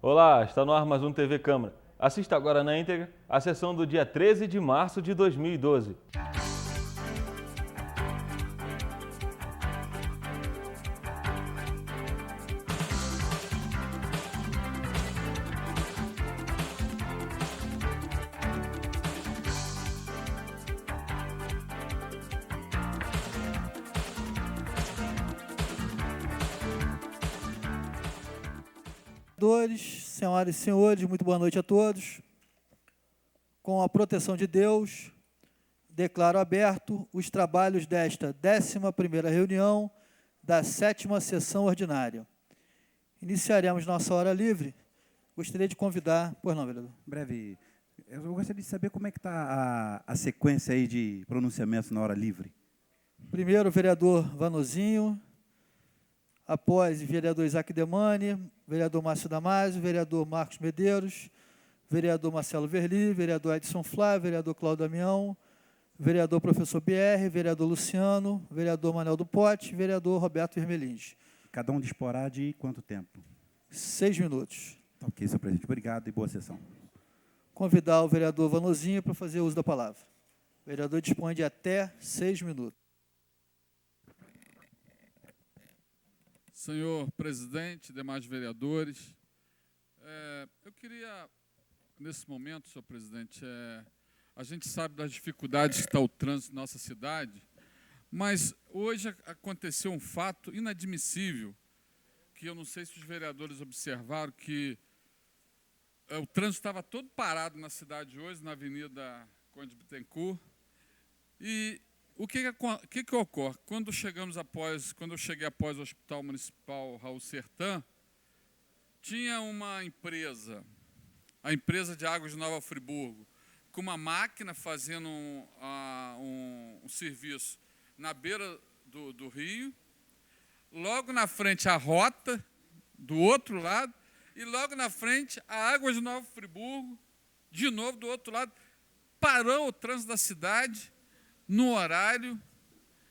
Olá, está no ar mais um TV Câmara. Assista agora na íntegra a sessão do dia 13 de março de 2012. Senhoras e senhores, muito boa noite a todos. Com a proteção de Deus, declaro aberto os trabalhos desta 11ª reunião da 7ª sessão ordinária. Iniciaremos nossa hora livre. Gostaria de convidar... Pois não, vereador. Breve, eu gostaria de saber como é que está a sequência aí de pronunciamentos na hora livre. Primeiro, o vereador Vanozinho, após o vereador Isaac Demani, vereador Márcio Damasio, vereador Marcos Medeiros, vereador Marcelo Verli, vereador Edson Flávio, vereador Cláudio Damião, vereador professor BR, vereador Luciano, vereador Manuel do Pote, vereador Roberto Vermelins. Cada um disporá de quanto tempo? 6 minutos. Tá ok, senhor presidente. Obrigado e boa sessão. Convidar o vereador Vanozinho para fazer uso da palavra. O vereador dispõe de até 6 minutos. Senhor presidente, demais vereadores, eu queria, nesse momento, senhor presidente, a gente sabe das dificuldades que está o trânsito na nossa cidade, mas hoje aconteceu um fato inadmissível, que eu não sei se os vereadores observaram, que o trânsito estava todo parado na cidade hoje, na Avenida Conde Bittencourt, e o que ocorre? Quando eu cheguei após o Hospital Municipal Raul Sertã, tinha uma empresa, a empresa de Águas de Nova Friburgo, com uma máquina fazendo um serviço na beira do rio, logo na frente a rota, do outro lado, e logo na frente a Águas de Nova Friburgo, de novo do outro lado, parou o trânsito da cidade, no horário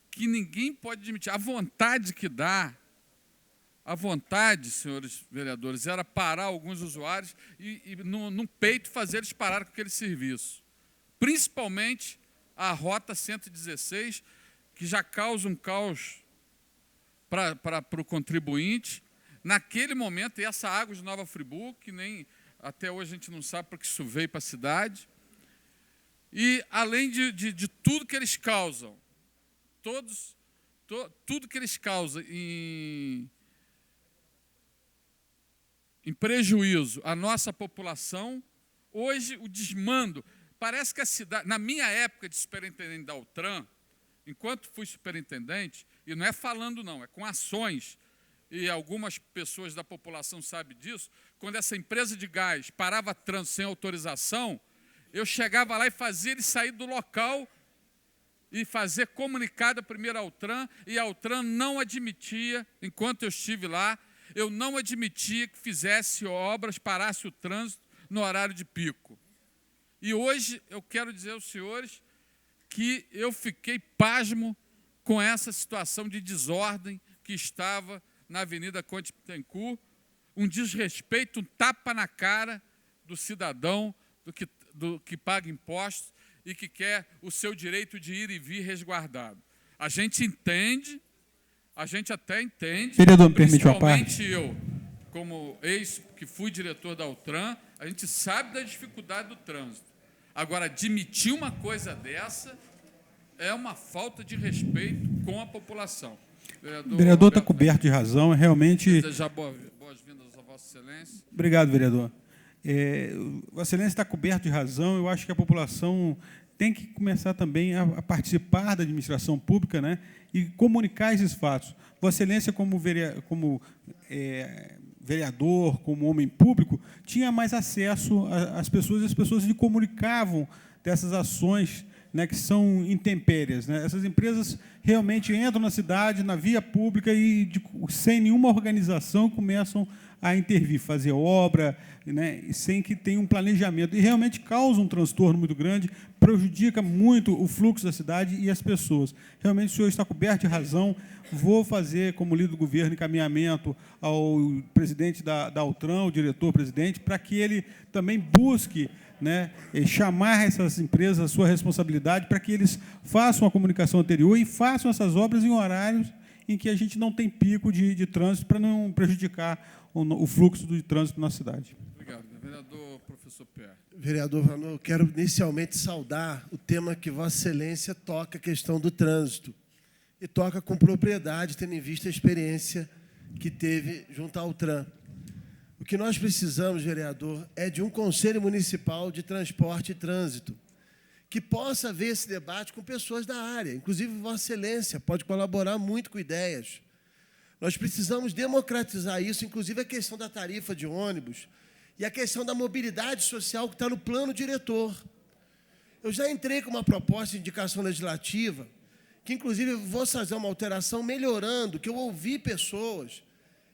que ninguém pode admitir. A vontade que dá, a vontade, senhores vereadores, era parar alguns usuários e no peito fazer eles parar com aquele serviço. Principalmente a Rota 116, que já causa um caos para o contribuinte. Naquele momento, e essa água de Nova Friburgo, que nem até hoje a gente não sabe porque isso veio para a cidade. E, além de tudo que eles causam, tudo que eles causam em prejuízo à nossa população, hoje o desmando, parece que a cidade, na minha época de superintendente da Altran, enquanto fui superintendente, e não é falando não, é com ações, e algumas pessoas da população sabem disso, quando essa empresa de gás parava trânsito sem autorização, eu chegava lá e fazia ele sair do local e fazer comunicado primeiro à Altran, e a Altran não admitia, enquanto eu estive lá, eu não admitia que fizesse obras, parasse o trânsito no horário de pico. E hoje eu quero dizer aos senhores que eu fiquei pasmo com essa situação de desordem que estava na Avenida Conde Bittencourt, um desrespeito, um tapa na cara do cidadão, do que paga impostos e que quer o seu direito de ir e vir resguardado. A gente entende, a gente até entende, vereador, me permite uma parte? Principalmente eu, como que fui diretor da Altran, a gente sabe da dificuldade do trânsito. Agora, admitir uma coisa dessa é uma falta de respeito com a população. O vereador está coberto de razão, realmente... Desejar boas-vindas a Vossa Excelência. Obrigado, vereador. Vossa Excelência está coberto de razão, eu acho que a população tem que começar também a participar da administração pública, né, e comunicar esses fatos. Vossa Excelência, como vereador, como homem público, tinha mais acesso às pessoas, e as pessoas lhe comunicavam dessas ações né, que são intempéries, né? Essas empresas realmente entram na cidade, na via pública e, sem nenhuma organização, começam a intervir, fazer obra, né, sem que tenha um planejamento. E realmente causa um transtorno muito grande, prejudica muito o fluxo da cidade e as pessoas. Realmente o senhor está coberto de razão. Vou fazer, como líder do governo, encaminhamento ao presidente da Altran, o diretor-presidente, para que ele também busque, né, chamar essas empresas à sua responsabilidade, para que eles façam a comunicação anterior e façam essas obras em horários em que a gente não tem pico de trânsito, para não prejudicar o fluxo de trânsito na cidade. Obrigado. Vereador professor Pierre. Vereador Vanon, eu quero inicialmente saudar o tema que Vossa Excelência toca, a questão do trânsito. E toca com propriedade, tendo em vista a experiência que teve junto ao Altran. O que nós precisamos, vereador, é de um Conselho Municipal de Transporte e Trânsito, que possa ver esse debate com pessoas da área. Inclusive, Vossa Excelência pode colaborar muito com ideias. Nós precisamos democratizar isso, inclusive a questão da tarifa de ônibus e a questão da mobilidade social que está no plano diretor. Eu já entrei com uma proposta de indicação legislativa, que, inclusive, vou fazer uma alteração melhorando, que eu ouvi pessoas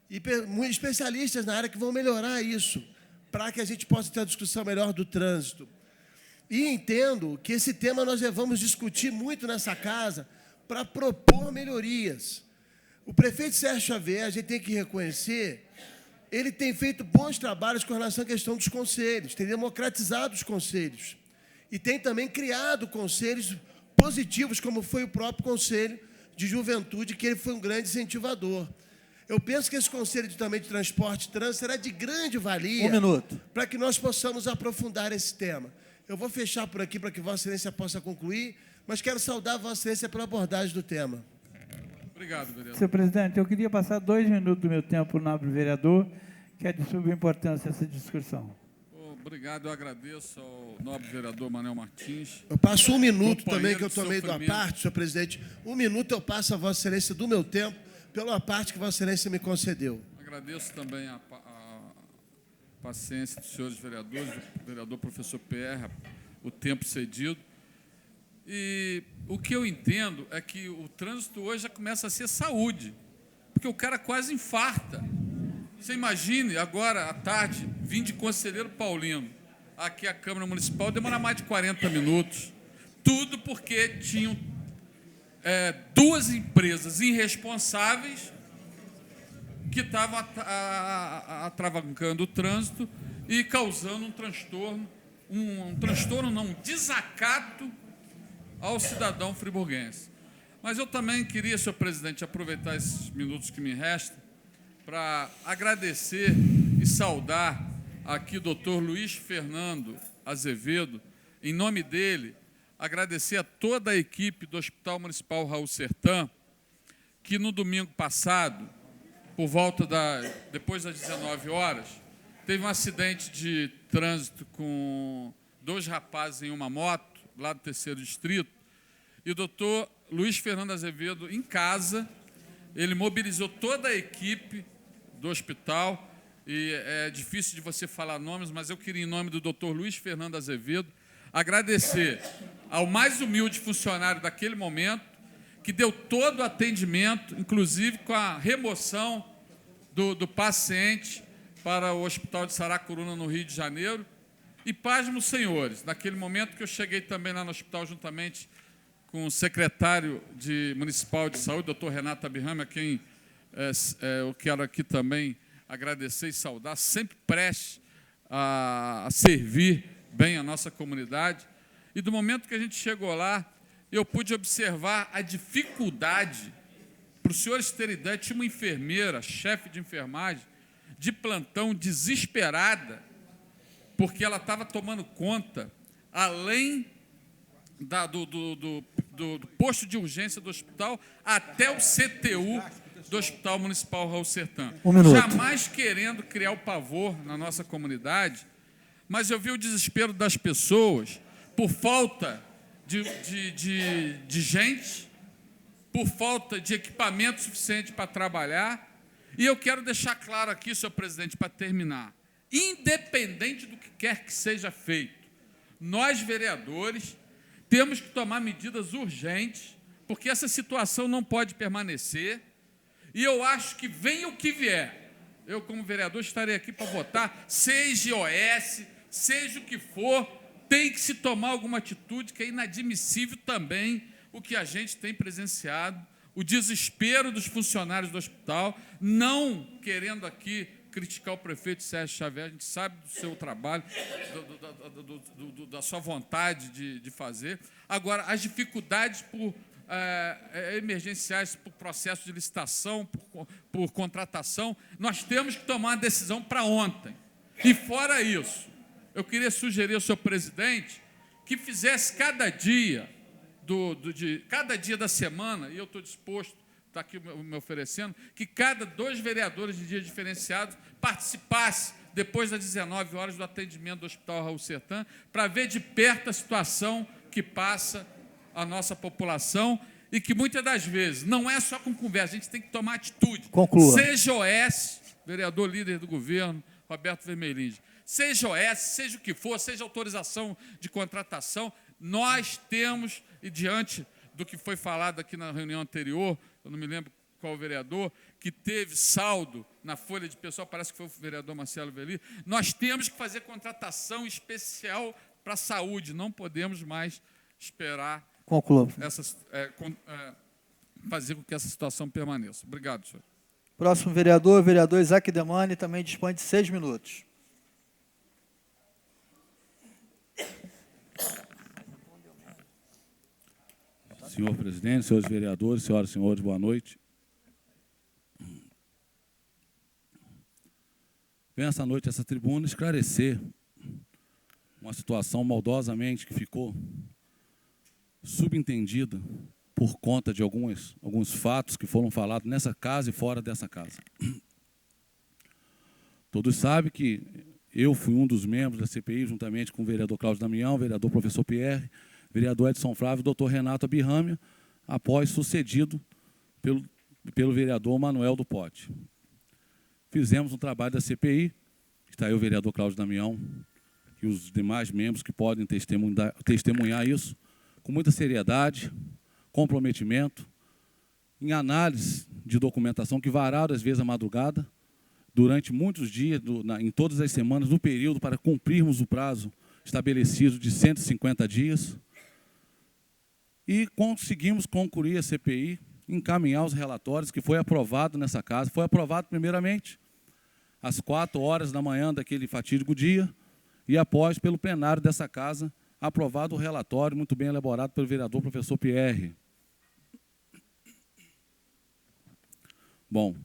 e especialistas na área que vão melhorar isso, para que a gente possa ter uma discussão melhor do trânsito. E entendo que esse tema nós vamos discutir muito nessa casa para propor melhorias. O prefeito Sérgio Xavier, a gente tem que reconhecer, ele tem feito bons trabalhos com relação à questão dos conselhos, tem democratizado os conselhos e tem também criado conselhos positivos, como foi o próprio Conselho de Juventude, que ele foi um grande incentivador. Eu penso que esse Conselho também de Transporte e Trânsito será de grande valia para que nós possamos aprofundar esse tema. Eu vou fechar por aqui para que Vossa Excelência possa concluir, mas quero saudar Vossa Excelência pela abordagem do tema. Obrigado, vereador. Senhor presidente, eu queria passar 2 minutos do meu tempo para o nobre vereador, que é de suma importância essa discussão. Obrigado, eu agradeço ao nobre vereador Manuel Martins. Eu passo 1 minuto também, que eu de tomei da sofrimento. parte, senhor presidente. 1 minuto eu passo a Vossa Excelência do meu tempo, pela parte que Vossa Excelência me concedeu. Agradeço também a paciência dos senhores vereadores, do vereador professor Pierre, o tempo cedido. E o que eu entendo é que o trânsito hoje já começa a ser saúde, porque o cara quase infarta. Você imagine, agora, à tarde, vim de Conselheiro Paulino, aqui à Câmara Municipal, demora mais de 40 minutos. Tudo porque tinham 2 empresas irresponsáveis que estavam atravancando o trânsito e causando um transtorno, um desacato ao cidadão friburguense. Mas eu também queria, senhor presidente, aproveitar esses minutos que me restam para agradecer e saudar aqui o doutor Luiz Fernando Azevedo, em nome dele, agradecer a toda a equipe do Hospital Municipal Raul Sertã, que no domingo passado, depois das 19 horas, teve um acidente de trânsito com 2 rapazes em uma moto, lá do 3º Distrito, e o doutor Luiz Fernando Azevedo, em casa, ele mobilizou toda a equipe do hospital, e é difícil de você falar nomes, mas eu queria, em nome do doutor Luiz Fernando Azevedo, agradecer ao mais humilde funcionário daquele momento, que deu todo o atendimento, inclusive com a remoção do paciente para o Hospital de Saracuruna, no Rio de Janeiro. E pasmem os senhores, naquele momento que eu cheguei também lá no hospital, juntamente com o secretário municipal de saúde, doutor Renato Abirrame, a quem eu quero aqui também agradecer e saudar, sempre prestes a servir bem a nossa comunidade. E do momento que a gente chegou lá, eu pude observar a dificuldade, para os senhores terem ideia, tinha uma enfermeira, chefe de enfermagem, de plantão, desesperada, porque ela estava tomando conta, além do posto de urgência do hospital, até o CTU do Hospital Municipal Raul Sertã. Jamais querendo criar o pavor na nossa comunidade, mas eu vi o desespero das pessoas por falta de gente, por falta de equipamento suficiente para trabalhar. E eu quero deixar claro aqui, senhor presidente, para terminar, independente do que quer que seja feito, nós, vereadores, temos que tomar medidas urgentes, porque essa situação não pode permanecer. E eu acho que venha o que vier, eu, como vereador, estarei aqui para votar, seja IOS, seja o que for, tem que se tomar alguma atitude, que é inadmissível também o que a gente tem presenciado, o desespero dos funcionários do hospital, não querendo aqui criticar o prefeito Sérgio Xavier, a gente sabe do seu trabalho, da sua vontade de fazer. Agora, as dificuldades emergenciais, por processo de licitação, por contratação, nós temos que tomar uma decisão para ontem. E, fora isso, eu queria sugerir ao senhor presidente que fizesse cada dia, cada dia da semana, e eu estou disposto, está aqui me oferecendo, que cada 2 vereadores de dias diferenciados participasse, depois das 19 horas, do atendimento do Hospital Raul Sertã, para ver de perto a situação que passa a nossa população e que, muitas das vezes, não é só com conversa, a gente tem que tomar atitude. Conclua. Seja OS, vereador líder do governo, Roberto Vermelhinge, seja OS, seja o que for, seja autorização de contratação, nós temos, e diante do que foi falado aqui na reunião anterior, eu não me lembro qual vereador, que teve saldo na folha de pessoal, parece que foi o vereador Marcelo Verli, nós temos que fazer contratação especial para a saúde, não podemos mais esperar. Conclua. Fazer com que essa situação permaneça. Obrigado, senhor. Próximo vereador, vereador Isaac Demani, também dispõe de 6 minutos. Senhor presidente, senhores vereadores, senhoras e senhores, boa noite. Venho essa noite a essa tribuna esclarecer uma situação maldosamente que ficou subentendida por conta de alguns fatos que foram falados nessa casa e fora dessa casa. Todos sabem que eu fui um dos membros da CPI, juntamente com o vereador Cláudio Damião, o vereador professor Pierre, vereador Edson Flávio e o doutor Renato Abirrâmia, após sucedido pelo vereador Manuel do Pote. Fizemos um trabalho da CPI, está aí o vereador Cláudio Damião e os demais membros que podem testemunhar isso, com muita seriedade, comprometimento, em análise de documentação que vararam, às vezes, a madrugada, durante muitos dias, em todas as semanas, do período, para cumprirmos o prazo estabelecido de 150 dias, e conseguimos concluir a CPI, encaminhar os relatórios, que foi aprovado nessa casa. Foi aprovado, primeiramente, às 4 horas da manhã daquele fatídico dia, e após, pelo plenário dessa casa, aprovado o relatório, muito bem elaborado pelo vereador professor Pierre. Bom,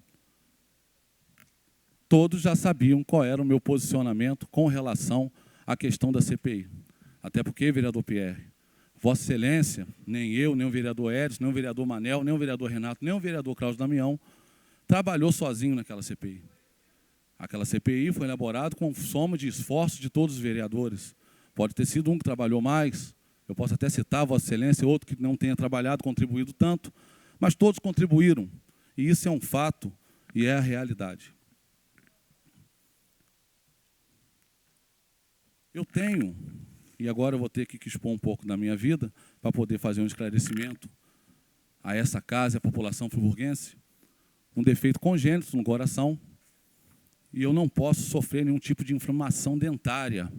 todos já sabiam qual era o meu posicionamento com relação à questão da CPI. Até porque, vereador Pierre, Vossa Excelência, nem eu, nem o vereador Edson, nem o vereador Manel, nem o vereador Renato, nem o vereador Cláudio Damião, trabalhou sozinho naquela CPI. Aquela CPI foi elaborada com soma de esforços de todos os vereadores. Pode ter sido um que trabalhou mais, eu posso até citar Vossa Excelência, outro que não tenha trabalhado, contribuído tanto, mas todos contribuíram. E isso é um fato e é a realidade. Eu tenho, e agora eu vou ter que expor um pouco da minha vida, para poder fazer um esclarecimento a essa casa e à população friburguense, um defeito congênito no coração, e eu não posso sofrer nenhum tipo de inflamação dentária.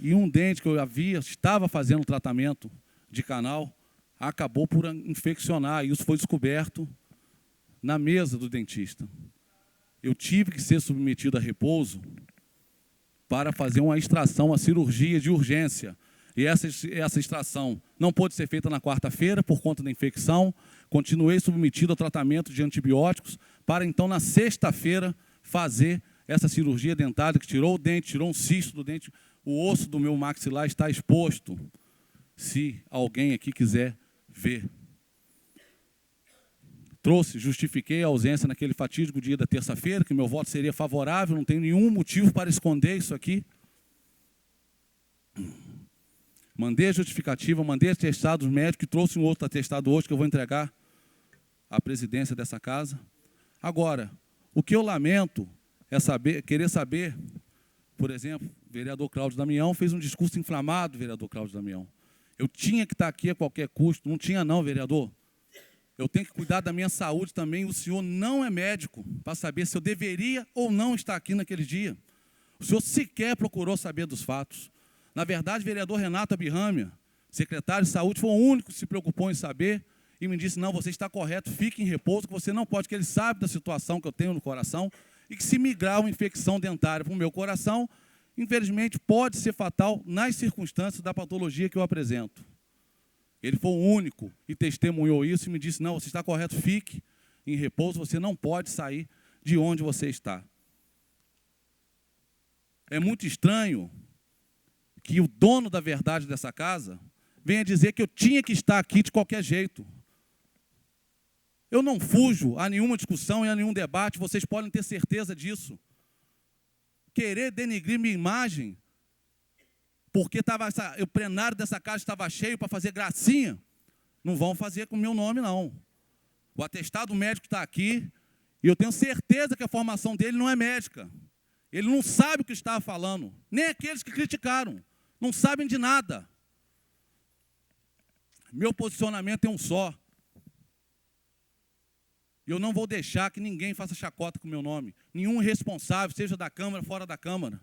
E um dente que eu estava fazendo tratamento de canal, acabou por infeccionar, e isso foi descoberto na mesa do dentista. Eu tive que ser submetido a repouso para fazer uma extração, uma cirurgia de urgência. E essa extração não pôde ser feita na quarta-feira por conta da infecção. Continuei submetido ao tratamento de antibióticos para, então, na sexta-feira, fazer essa cirurgia dentária que tirou o dente, tirou um cisto do dente. O osso do meu maxilar está exposto, se alguém aqui quiser ver. Justifiquei a ausência naquele fatídico dia da terça-feira, que meu voto seria favorável, não tenho nenhum motivo para esconder isso aqui. Mandei a justificativa, mandei atestados médicos, e trouxe um outro atestado hoje que eu vou entregar à presidência dessa casa. Agora, o que eu lamento é querer saber, por exemplo, o vereador Cláudio Damião fez um discurso inflamado, vereador Cláudio Damião. Eu tinha que estar aqui a qualquer custo. Não tinha não, vereador. Eu tenho que cuidar da minha saúde também. O senhor não é médico para saber se eu deveria ou não estar aqui naquele dia. O senhor sequer procurou saber dos fatos. Na verdade, o vereador Renato Abirrâmia, secretário de saúde, foi o único que se preocupou em saber e me disse, não, você está correto, fique em repouso, que você não pode, que ele sabe da situação que eu tenho no coração e que se migrar uma infecção dentária para o meu coração, infelizmente, pode ser fatal nas circunstâncias da patologia que eu apresento. Ele foi o único e testemunhou isso e me disse, não, você está correto, fique em repouso, você não pode sair de onde você está. É muito estranho que o dono da verdade dessa casa venha dizer que eu tinha que estar aqui de qualquer jeito. Eu não fujo a nenhuma discussão e a nenhum debate, vocês podem ter certeza disso. Querer denegrir minha imagem, porque o plenário dessa casa estava cheio para fazer gracinha, não vão fazer com o meu nome, não. O atestado médico está aqui, e eu tenho certeza que a formação dele não é médica. Ele não sabe o que estava falando, nem aqueles que criticaram, não sabem de nada. Meu posicionamento é um só. Eu não vou deixar que ninguém faça chacota com o meu nome. Nenhum responsável, seja da Câmara, fora da Câmara.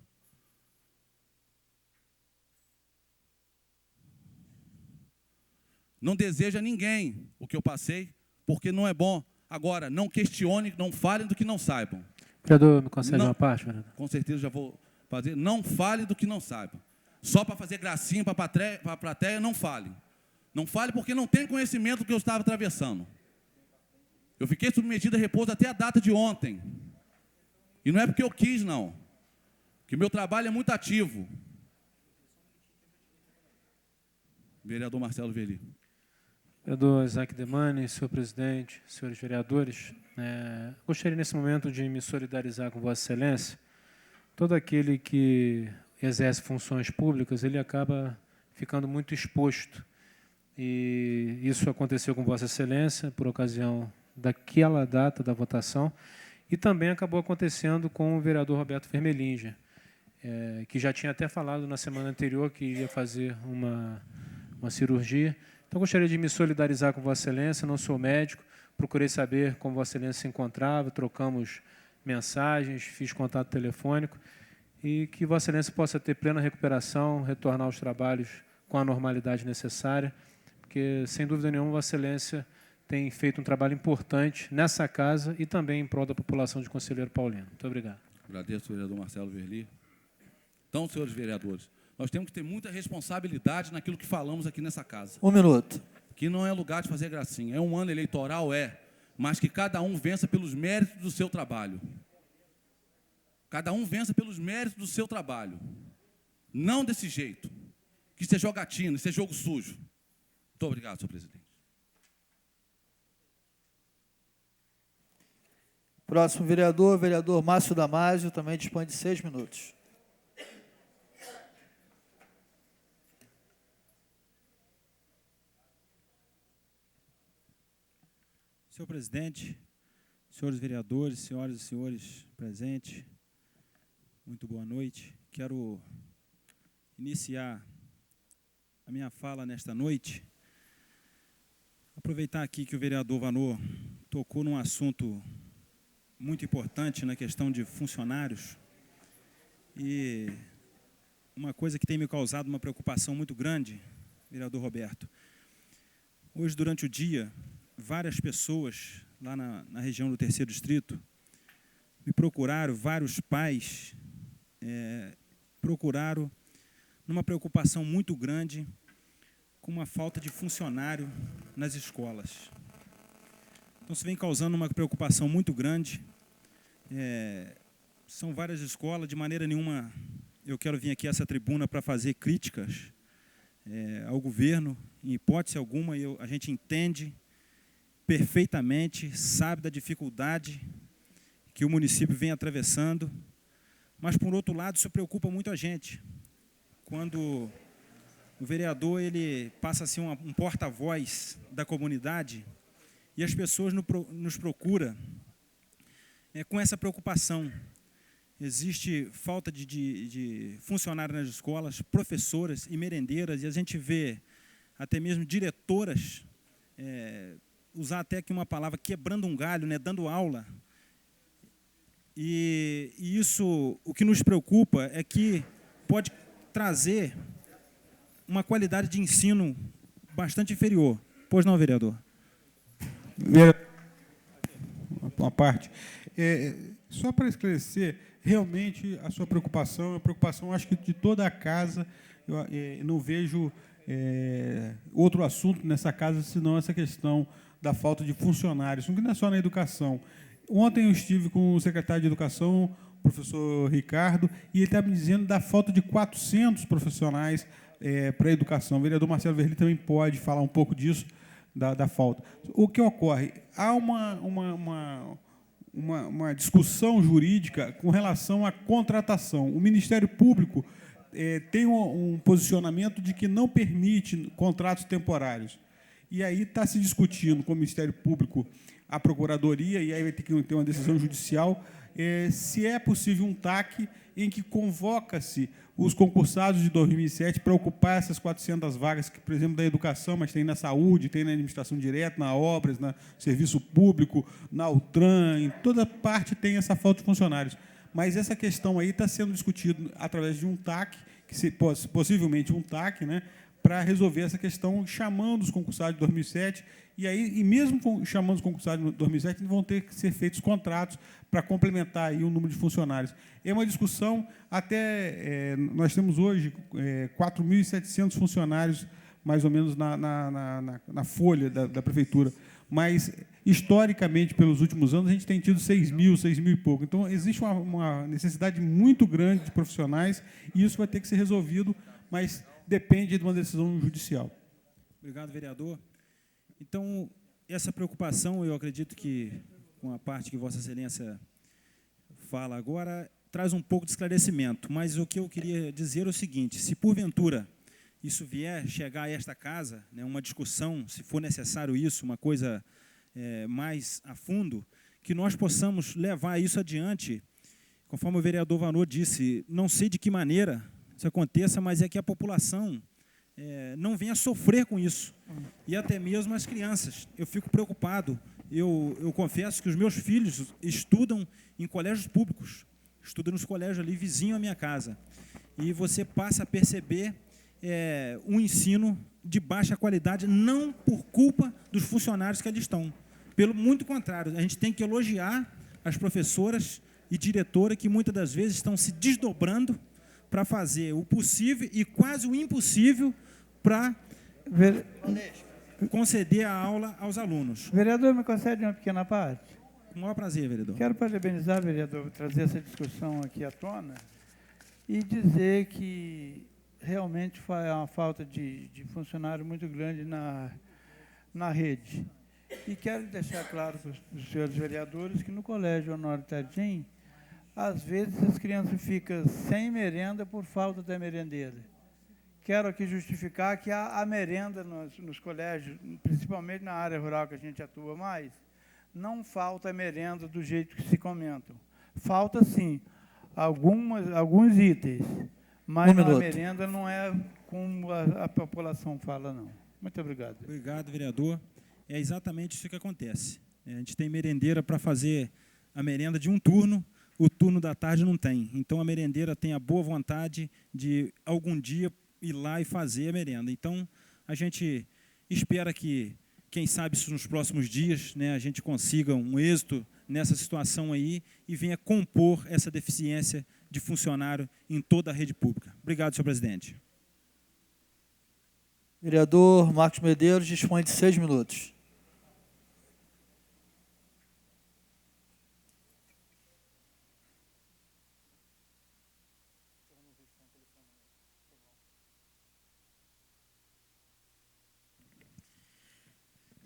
Não desejo a ninguém o que eu passei, porque não é bom. Agora, não questione, não falem do que não saibam. Vereador, me concede uma parte, vereador? Com certeza já vou fazer. Não fale do que não saibam. Só para fazer gracinha para a plateia, não fale. Não fale porque não tem conhecimento do que eu estava atravessando. Eu fiquei submetido a repouso até a data de ontem. E não é porque eu quis, não. Porque o meu trabalho é muito ativo. Vereador Marcelo Verli. Vereador Isaac Demani, senhor presidente, senhores vereadores, gostaria nesse momento de me solidarizar com Vossa Excelência. Todo aquele que exerce funções públicas, ele acaba ficando muito exposto. E isso aconteceu com Vossa Excelência por ocasião daquela data da votação e também acabou acontecendo com o vereador Roberto Vermelinger, que já tinha até falado na semana anterior que iria fazer uma cirurgia. Então, gostaria de me solidarizar com Vossa Excelência, não sou médico, procurei saber como Vossa Excelência se encontrava, trocamos mensagens, fiz contato telefônico, e que Vossa Excelência possa ter plena recuperação, retornar aos trabalhos com a normalidade necessária, porque, sem dúvida nenhuma, Vossa Excelência tem feito um trabalho importante nessa casa e também em prol da população de Conselheiro Paulino. Muito obrigado. Agradeço, vereador Marcelo Verli. Então, senhores vereadores, nós temos que ter muita responsabilidade naquilo que falamos aqui nessa casa. 1 minuto. Que não é lugar de fazer gracinha. É um ano eleitoral, mas que cada um vença pelos méritos do seu trabalho. Cada um vença pelos méritos do seu trabalho. Não desse jeito. Que isso é jogatina, isso é jogo sujo. Muito obrigado, senhor presidente. Próximo vereador, vereador Márcio Damasio, também dispõe de 6 minutos. Senhor presidente, senhores vereadores, senhoras e senhores presentes, muito boa noite. Quero iniciar a minha fala nesta noite, aproveitar aqui que o vereador Vanô tocou num assunto muito importante na questão de funcionários e uma coisa que tem me causado uma preocupação muito grande, vereador Roberto. Hoje, durante o dia, várias pessoas lá na região do 3º Distrito me procuraram, vários pais procuraram numa preocupação muito grande com uma falta de funcionário nas escolas. Então, isso vem causando uma preocupação muito grande. São várias escolas, de maneira nenhuma eu quero vir aqui a essa tribuna para fazer críticas ao governo, em hipótese alguma, a gente entende perfeitamente, sabe da dificuldade que o município vem atravessando, mas, por outro lado, isso preocupa muito a gente. Quando o vereador ele passa a ser um porta-voz da comunidade e as pessoas nos procuram com essa preocupação. Existe falta de funcionários nas escolas, professoras e merendeiras, e a gente vê até mesmo diretoras, usar até aqui uma palavra, quebrando um galho, né, dando aula. E isso, o que nos preocupa é que pode trazer uma qualidade de ensino bastante inferior. Pois não, vereador? Uma parte. Só para esclarecer, realmente a sua preocupação é a preocupação, acho que de toda a casa. Eu não vejo outro assunto nessa casa senão essa questão da falta de funcionários, não é só na educação. Ontem eu estive com o secretário de Educação, o professor Ricardo, e ele estava me dizendo da falta de 400 profissionais para a educação. O vereador Marcelo Verli também pode falar um pouco disso, da falta. O que ocorre? Há uma discussão jurídica com relação à contratação. O Ministério Público tem um posicionamento de que não permite contratos temporários. E aí está se discutindo com o Ministério Público, a Procuradoria, e aí vai ter que ter uma decisão judicial, se é possível um TAC em que convoca-se os concursados de 2007 para ocupar essas 400 vagas, que, por exemplo, da educação, mas tem na saúde, tem na administração direta, na obras, no serviço público, na Utran, em toda parte tem essa falta de funcionários. Mas essa questão aí está sendo discutida através de um TAC, possivelmente um TAC, né, para resolver essa questão, chamando os concursados de 2007, e mesmo chamando os concursados de 2007, vão ter que ser feitos contratos para complementar aí o número de funcionários. É uma discussão, nós temos hoje 4.700 funcionários, mais ou menos, na folha da Prefeitura, mas, historicamente, pelos últimos anos, a gente tem tido 6.000 e pouco. Então, existe uma necessidade muito grande de profissionais, e isso vai ter que ser resolvido, mas depende de uma decisão judicial. Obrigado, vereador. Então, essa preocupação, eu acredito que, com a parte que Vossa Excelência fala agora, traz um pouco de esclarecimento. Mas o que eu queria dizer é o seguinte: se porventura isso vier chegar a esta casa, né, uma discussão, se for necessário isso, uma coisa mais a fundo, que nós possamos levar isso adiante, conforme o vereador Vanô disse, não sei de que maneira isso aconteça, mas é que a população não venha sofrer com isso, e até mesmo as crianças. Eu fico preocupado, eu confesso que os meus filhos estudam em colégios públicos, estudam nos colégios ali vizinho à minha casa, e você passa a perceber um ensino de baixa qualidade, não por culpa dos funcionários que ali estão, pelo muito contrário, a gente tem que elogiar as professoras e diretoras que muitas das vezes estão se desdobrando para fazer o possível e quase o impossível para conceder a aula aos alunos. Vereador, me concede uma pequena parte? Com o maior prazer, vereador. Quero parabenizar, vereador, por trazer essa discussão aqui à tona e dizer que realmente há uma falta de funcionário muito grande na rede. E quero deixar claro para os senhores vereadores que no Colégio Honório Tardim, às vezes as crianças ficam sem merenda por falta da merendeira. Quero aqui justificar que a merenda nos colégios, principalmente na área rural que a gente atua mais, não falta merenda do jeito que se comentam. Falta, sim, alguns itens, mas a merenda não é como a população fala, não. Muito obrigado. Obrigado, vereador. É exatamente isso que acontece. A gente tem merendeira para fazer a merenda de um turno, o turno da tarde não tem. Então, a merendeira tem a boa vontade de, algum dia, ir lá e fazer a merenda. Então, a gente espera que, quem sabe, isso nos próximos dias, né, a gente consiga um êxito nessa situação aí e venha compor essa deficiência de funcionário em toda a rede pública. Obrigado, senhor presidente. Vereador Marcos Medeiros dispõe de 6 minutos.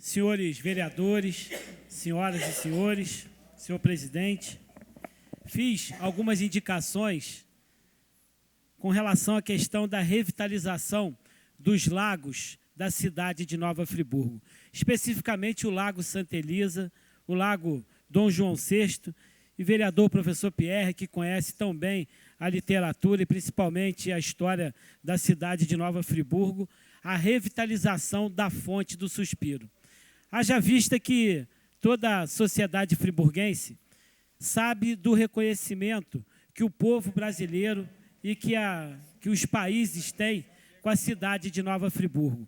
Senhores vereadores, senhoras e senhores, senhor presidente, fiz algumas indicações com relação à questão da revitalização dos lagos da cidade de Nova Friburgo, especificamente o Lago Santa Elisa, o Lago Dom João VI, e vereador professor Pierre, que conhece tão bem a literatura e principalmente a história da cidade de Nova Friburgo, a revitalização da fonte do Suspiro. Haja vista que toda a sociedade friburguense sabe do reconhecimento que o povo brasileiro e que os países têm com a cidade de Nova Friburgo.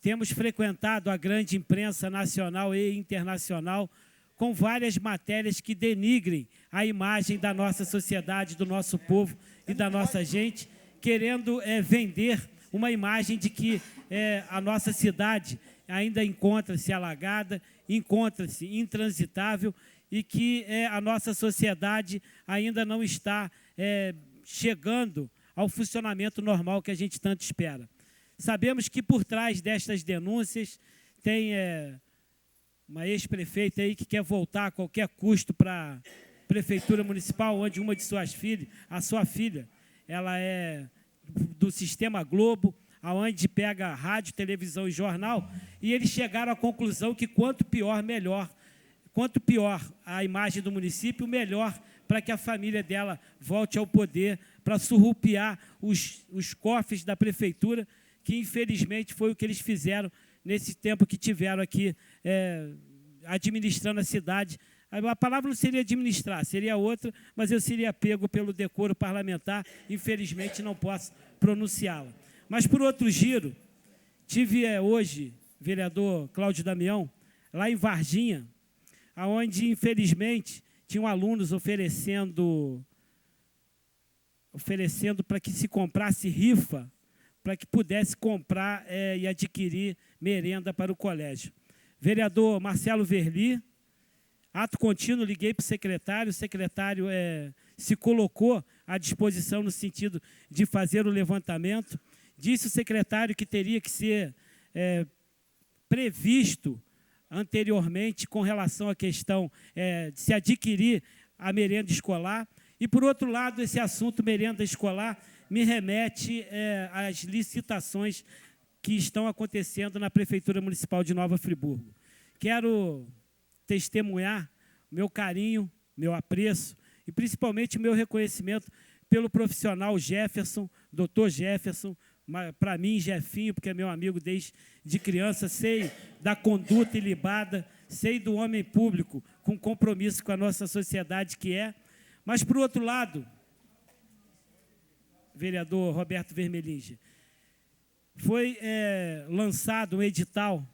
Temos frequentado a grande imprensa nacional e internacional com várias matérias que denigrem a imagem da nossa sociedade, do nosso povo e da nossa gente, querendo vender uma imagem de que a nossa cidade ainda encontra-se alagada, encontra-se intransitável e que a nossa sociedade ainda não está chegando ao funcionamento normal que a gente tanto espera. Sabemos que por trás destas denúncias tem uma ex-prefeita aí que quer voltar a qualquer custo para a prefeitura municipal, onde uma de suas filhas, a sua filha, ela é do Sistema Globo, aonde pega rádio, televisão e jornal, e eles chegaram à conclusão que quanto pior, melhor. Quanto pior a imagem do município, melhor para que a família dela volte ao poder, para surrupiar os cofres da prefeitura, que infelizmente foi o que eles fizeram nesse tempo que tiveram aqui administrando a cidade. A palavra não seria administrar, seria outra, mas eu seria pego pelo decoro parlamentar, infelizmente não posso pronunciá-la. Mas, por outro giro, tive hoje, vereador Cláudio Damião, lá em Varginha, onde, infelizmente, tinham alunos oferecendo para que se comprasse rifa, para que pudesse comprar e adquirir merenda para o colégio. Vereador Marcelo Verli, ato contínuo, liguei para o secretário se colocou à disposição no sentido de fazer o levantamento. Disse o secretário que teria que ser previsto anteriormente com relação à questão de se adquirir a merenda escolar. E, por outro lado, esse assunto merenda escolar me remete às licitações que estão acontecendo na Prefeitura Municipal de Nova Friburgo. Quero testemunhar meu carinho, meu apreço e, principalmente, meu reconhecimento pelo profissional Jefferson, doutor Jefferson, para mim, Jefinho, porque é meu amigo desde criança, sei da conduta ilibada, sei do homem público com compromisso com a nossa sociedade que é. Mas, por outro lado, vereador Roberto Vermelinge, foi lançado um edital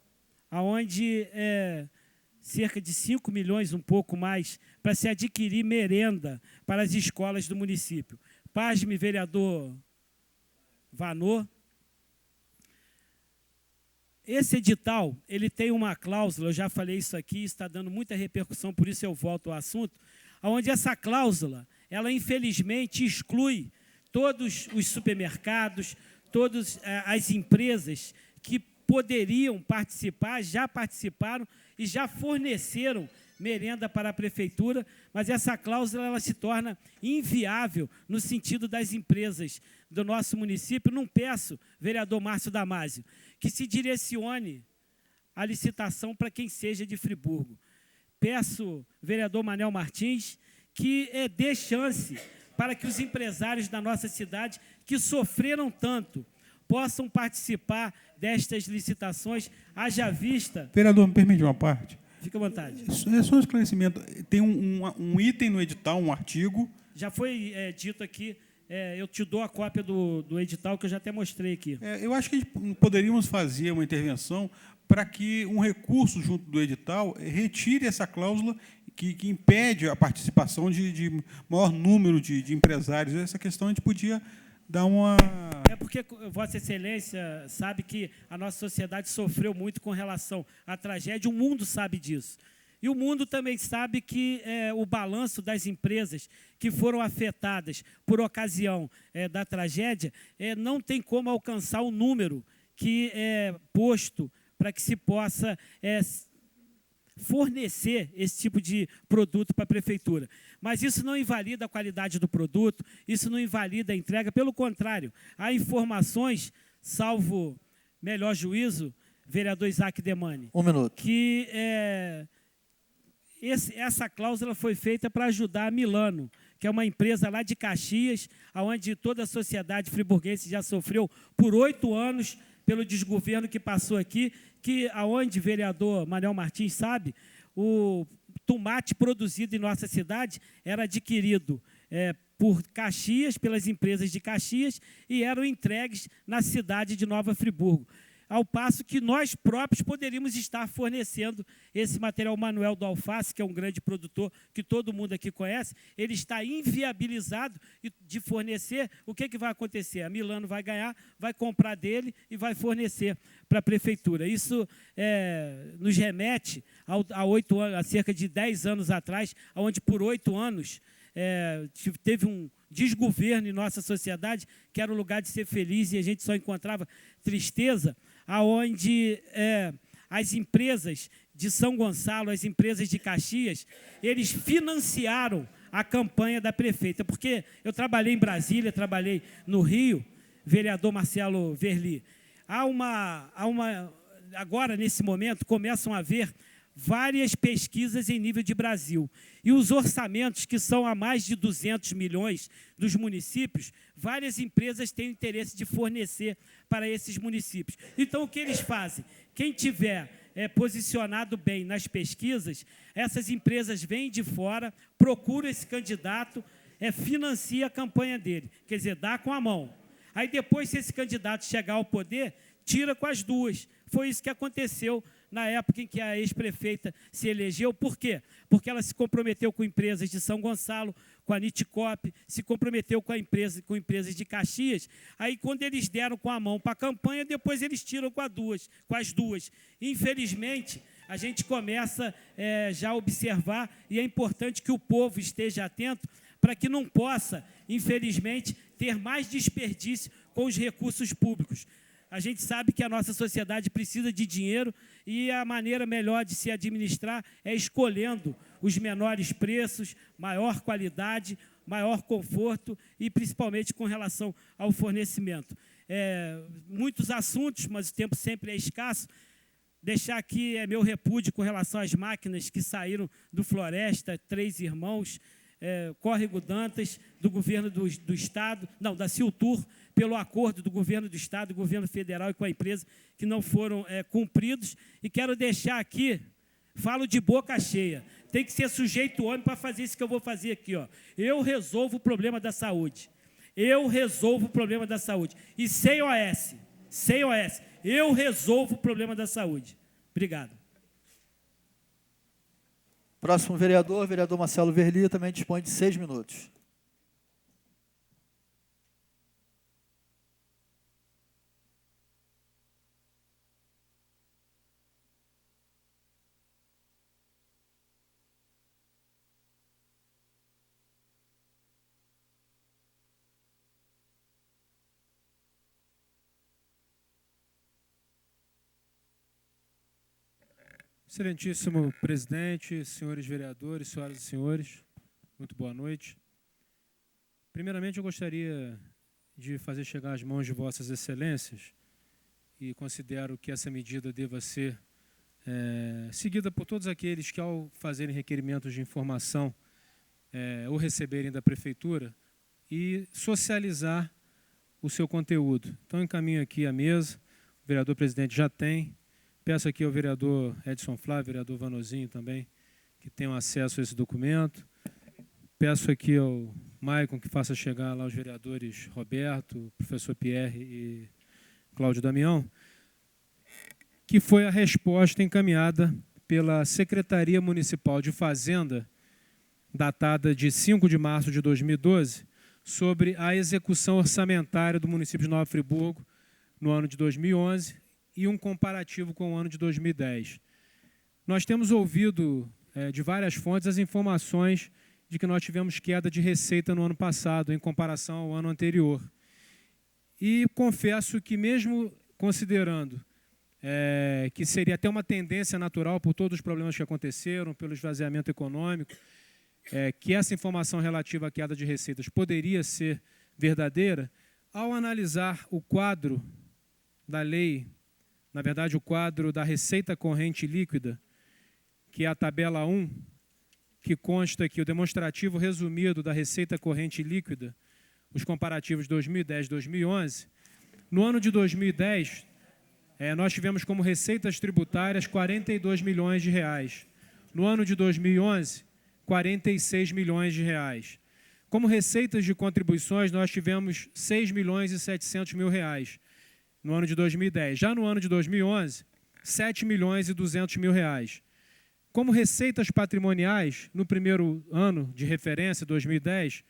onde cerca de 5 milhões, um pouco mais, para se adquirir merenda para as escolas do município. Pasme, vereador Vanô. Esse edital, ele tem uma cláusula, eu já falei isso aqui, está dando muita repercussão, por isso eu volto ao assunto, onde essa cláusula, ela infelizmente exclui todos os supermercados, todas as empresas que poderiam participar, já participaram e já forneceram merenda para a prefeitura, mas essa cláusula ela se torna inviável no sentido das empresas do nosso município. Não peço, vereador Márcio Damasio, que se direcione a licitação para quem seja de Friburgo. Peço, vereador Manel Martins, que dê chance para que os empresários da nossa cidade, que sofreram tanto, possam participar destas licitações, haja vista... Vereador, me permite uma parte? Fique à vontade. É só um esclarecimento. Tem um item no edital, um artigo... Já foi dito aqui, eu te dou a cópia do edital, que eu já até mostrei aqui. Eu acho que poderíamos fazer uma intervenção para que um recurso junto do edital retire essa cláusula que impede a participação de maior número de empresários. Essa questão a gente podia dar uma... É porque Vossa Excelência sabe que a nossa sociedade sofreu muito com relação à tragédia, o mundo sabe disso. E o mundo também sabe que o balanço das empresas que foram afetadas por ocasião da tragédia não tem como alcançar o número que é posto para que se possa fornecer esse tipo de produto para a prefeitura. Mas isso não invalida a qualidade do produto, isso não invalida a entrega, pelo contrário, há informações, salvo melhor juízo, vereador Isaac Demani, que essa cláusula foi feita para ajudar a Milano, que é uma empresa lá de Caxias, onde toda a sociedade friburguense já sofreu por 8 anos pelo desgoverno que passou aqui, que aonde o vereador Manuel Martins sabe, o tomate produzido em nossa cidade era adquirido por Caxias, pelas empresas de Caxias, e eram entregues na cidade de Nova Friburgo. Ao passo que nós próprios poderíamos estar fornecendo esse material. O Manuel do Alface, que é um grande produtor que todo mundo aqui conhece, ele está inviabilizado de fornecer. O que vai acontecer? A Milano vai ganhar, vai comprar dele e vai fornecer para a prefeitura. Isso nos remete a cerca de 10 anos atrás, onde por 8 anos teve um desgoverno em nossa sociedade, que era o lugar de ser feliz e a gente só encontrava tristeza, aonde as empresas de São Gonçalo, as empresas de Caxias, eles financiaram a campanha da prefeita, porque eu trabalhei em Brasília, trabalhei no Rio, vereador Marcelo Verli. Agora, nesse momento, começam a haver várias pesquisas em nível de Brasil. E os orçamentos, que são a mais de 200 milhões dos municípios, várias empresas têm interesse de fornecer para esses municípios. Então, o que eles fazem? Quem tiver posicionado bem nas pesquisas, essas empresas vêm de fora, procuram esse candidato, financia a campanha dele. Quer dizer, dá com a mão. Aí, depois, se esse candidato chegar ao poder, tira com as duas. Foi isso que aconteceu na época em que a ex-prefeita se elegeu. Por quê? Porque ela se comprometeu com empresas de São Gonçalo, com a Niticop, se comprometeu com empresas de Caxias. Aí, quando eles deram com a mão para a campanha, depois eles tiram com as duas. Infelizmente, a gente começa já a observar, e é importante que o povo esteja atento para que não possa, infelizmente, ter mais desperdício com os recursos públicos. A gente sabe que a nossa sociedade precisa de dinheiro e a maneira melhor de se administrar é escolhendo os menores preços, maior qualidade, maior conforto e, principalmente, com relação ao fornecimento. Muitos assuntos, mas o tempo sempre é escasso. Deixar aqui meu repúdio com relação às máquinas que saíram do Floresta, 3 Irmãos, Córrego Dantas, do governo do Estado, não, da Siltur, pelo acordo do governo do Estado, do governo federal e com a empresa, que não foram cumpridos. E quero deixar aqui, falo de boca cheia, tem que ser sujeito homem para fazer isso que eu vou fazer aqui. Ó. Eu resolvo o problema da saúde. Eu resolvo o problema da saúde. E sem OS, eu resolvo o problema da saúde. Obrigado. Próximo vereador, vereador Marcelo Verli, também dispõe de 6 minutos. Excelentíssimo presidente, senhores vereadores, senhoras e senhores, muito boa noite. Primeiramente, eu gostaria de fazer chegar às mãos de vossas excelências, e considero que essa medida deva ser seguida por todos aqueles que, ao fazerem requerimentos de informação, o receberem da prefeitura, e socializar o seu conteúdo. Então, encaminho aqui a mesa, o vereador presidente já tem. Peço aqui ao vereador Edson Flávio, vereador Vanozinho também, que tenham acesso a esse documento. Peço aqui ao Maicon que faça chegar lá os vereadores Roberto, professor Pierre e Cláudio Damião, que foi a resposta encaminhada pela Secretaria Municipal de Fazenda, datada de 5 de março de 2012, sobre a execução orçamentária do município de Nova Friburgo no ano de 2011, e um comparativo com o ano de 2010. Nós temos ouvido de várias fontes as informações de que nós tivemos queda de receita no ano passado, em comparação ao ano anterior. E confesso que, mesmo considerando que seria até uma tendência natural por todos os problemas que aconteceram, pelo esvaziamento econômico, que essa informação relativa à queda de receitas poderia ser verdadeira, ao analisar o quadro da lei, na verdade, o quadro da receita corrente líquida, que é a tabela 1, que consta aqui o demonstrativo resumido da receita corrente líquida, os comparativos 2010 e 2011. No ano de 2010, nós tivemos como receitas tributárias 42 milhões de reais. No ano de 2011, 46 milhões de reais. Como receitas de contribuições, nós tivemos 6 milhões e 700 mil reais no ano de 2010. Já no ano de 2011, 7 milhões e 200 mil reais. Como receitas patrimoniais, no primeiro ano de referência, 2010,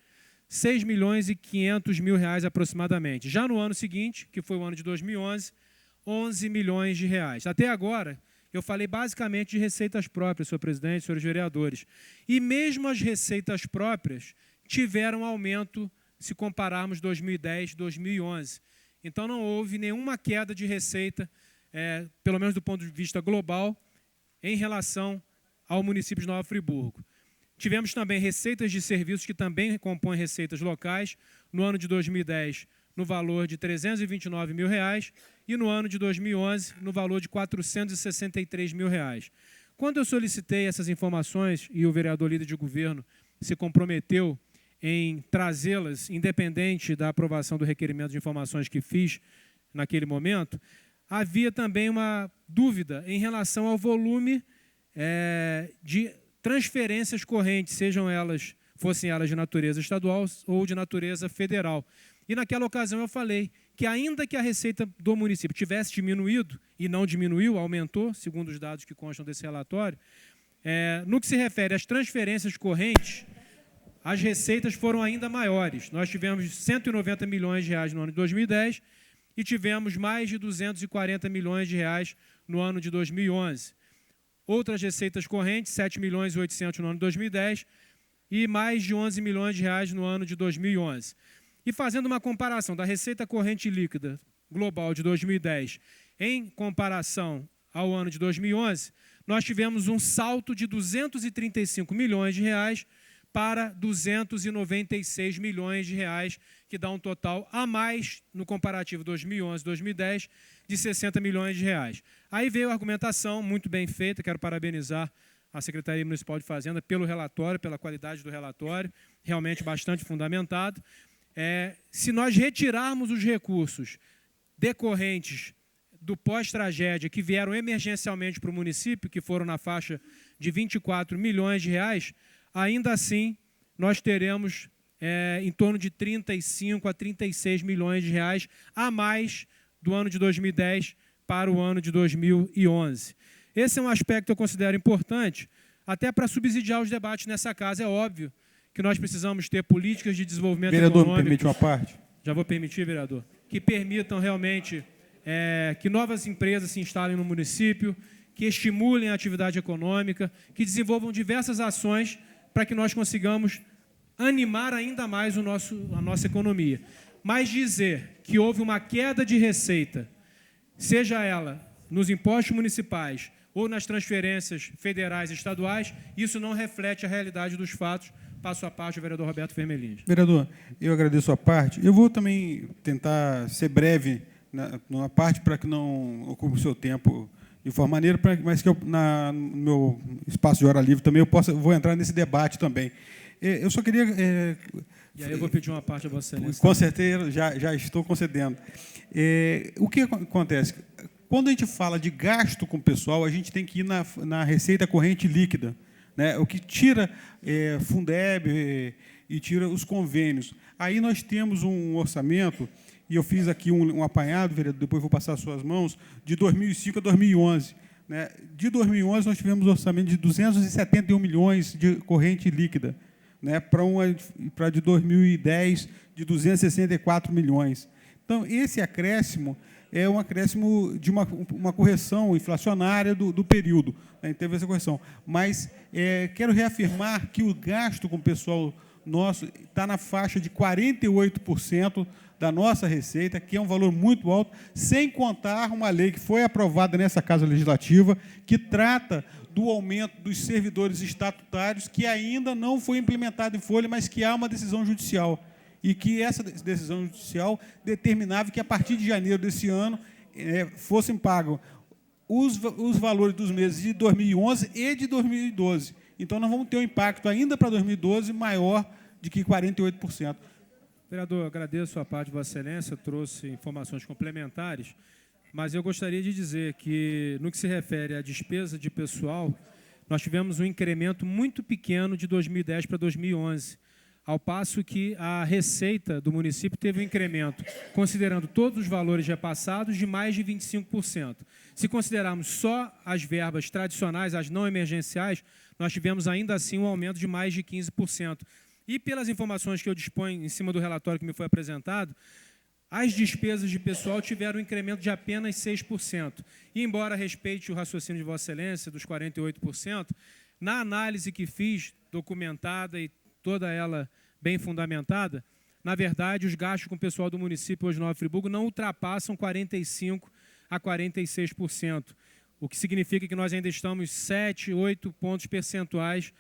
6 milhões e 500 mil reais aproximadamente. Já no ano seguinte, que foi o ano de 2011, 11 milhões de reais. Até agora, eu falei basicamente de receitas próprias, senhor presidente, senhores vereadores. E mesmo as receitas próprias tiveram aumento se compararmos 2010 e 2011. Então, não houve nenhuma queda de receita, pelo menos do ponto de vista global, em relação ao município de Nova Friburgo. Tivemos também receitas de serviços que também compõem receitas locais, no ano de 2010, no valor de R$ 329 mil reais, e no ano de 2011, no valor de R$ 463 mil reais. Quando eu solicitei essas informações, e o vereador líder de governo se comprometeu em trazê-las, independente da aprovação do requerimento de informações que fiz naquele momento, havia também uma dúvida em relação ao volume de transferências correntes, fossem elas de natureza estadual ou de natureza federal. E naquela ocasião eu falei que ainda que a receita do município tivesse diminuído, e não diminuiu, aumentou, segundo os dados que constam desse relatório, no que se refere às transferências correntes, as receitas foram ainda maiores. Nós tivemos 190 milhões de reais no ano de 2010 e tivemos mais de 240 milhões de reais no ano de 2011. Outras receitas correntes, 7 milhões e 800 no ano de 2010 e mais de 11 milhões de reais no ano de 2011. E fazendo uma comparação da receita corrente líquida global de 2010 em comparação ao ano de 2011, nós tivemos um salto de 235 milhões de reais para 296 milhões de reais, que dá um total a mais no comparativo 2011-2010 de 60 milhões de reais. Aí veio a argumentação muito bem feita, quero parabenizar a Secretaria Municipal de Fazenda pelo relatório, pela qualidade do relatório, realmente bastante fundamentado. Se nós retirarmos os recursos decorrentes do pós-tragédia que vieram emergencialmente para o município, que foram na faixa de 24 milhões de reais, ainda assim nós teremos em torno de 35 a 36 milhões de reais a mais do ano de 2010 para o ano de 2011. Esse é um aspecto que eu considero importante, até para subsidiar os debates nessa casa. É óbvio que nós precisamos ter políticas de desenvolvimento econômico. Vereador, me permite uma parte? Já vou permitir, vereador. Que permitam realmente que novas empresas se instalem no município, que estimulem a atividade econômica, que desenvolvam diversas ações para que nós consigamos animar ainda mais a nossa economia. Mas dizer que houve uma queda de receita, seja ela nos impostos municipais ou nas transferências federais e estaduais, isso não reflete a realidade dos fatos. Passo a parte, o vereador Roberto Vermelhinho. Vereador, eu agradeço a parte. Eu vou também tentar ser breve numa parte para que não ocupe o seu tempo de forma maneira, mas que eu, no meu espaço de hora livre também vou entrar nesse debate também. Eu só queria... E aí eu vou pedir uma parte a Vossa Excelência. Com certeza, já estou concedendo. O que acontece? Quando a gente fala de gasto com o pessoal, a gente tem que ir na receita corrente líquida, né? O que tira Fundeb e tira os convênios. Aí nós temos um orçamento, e eu fiz aqui um apanhado, vereador, depois vou passar às suas mãos, de 2005 a 2011. Né? De 2011, nós tivemos um orçamento de 271 milhões de corrente líquida, né? Para de 2010, de 264 milhões. Então, esse acréscimo é um acréscimo de uma correção inflacionária do período, né? Teve essa correção. Mas quero reafirmar que o gasto com o pessoal nosso está na faixa de 48% da nossa receita, que é um valor muito alto, sem contar uma lei que foi aprovada nessa Casa Legislativa, que trata do aumento dos servidores estatutários, que ainda não foi implementado em folha, mas que há uma decisão judicial. E que essa decisão judicial determinava que, a partir de janeiro desse ano, fossem pagos os valores dos meses de 2011 e de 2012. Então, nós vamos ter um impacto ainda para 2012 maior de que 48%. Vereador, agradeço a parte de Vossa Excelência, trouxe informações complementares, mas eu gostaria de dizer que, no que se refere à despesa de pessoal, nós tivemos um incremento muito pequeno de 2010 para 2011, ao passo que a receita do município teve um incremento, considerando todos os valores repassados, de mais de 25%. Se considerarmos só as verbas tradicionais, as não emergenciais, nós tivemos ainda assim um aumento de mais de 15%. E pelas informações que eu disponho em cima do relatório que me foi apresentado, as despesas de pessoal tiveram um incremento de apenas 6%. E, embora respeite o raciocínio de Vossa Excelência, dos 48%, na análise que fiz, documentada e toda ela bem fundamentada, na verdade, os gastos com o pessoal do município hoje de Nova Friburgo não ultrapassam 45% a 46%, o que significa que nós ainda estamos 7, 8 pontos percentuais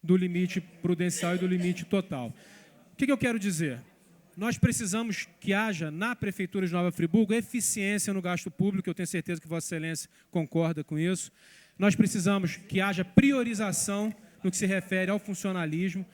do limite prudencial e do limite total. O que eu quero dizer? Nós precisamos que haja, na Prefeitura de Nova Friburgo, eficiência no gasto público, eu tenho certeza que Vossa Excelência concorda com isso. Nós precisamos que haja priorização no que se refere ao funcionalismo.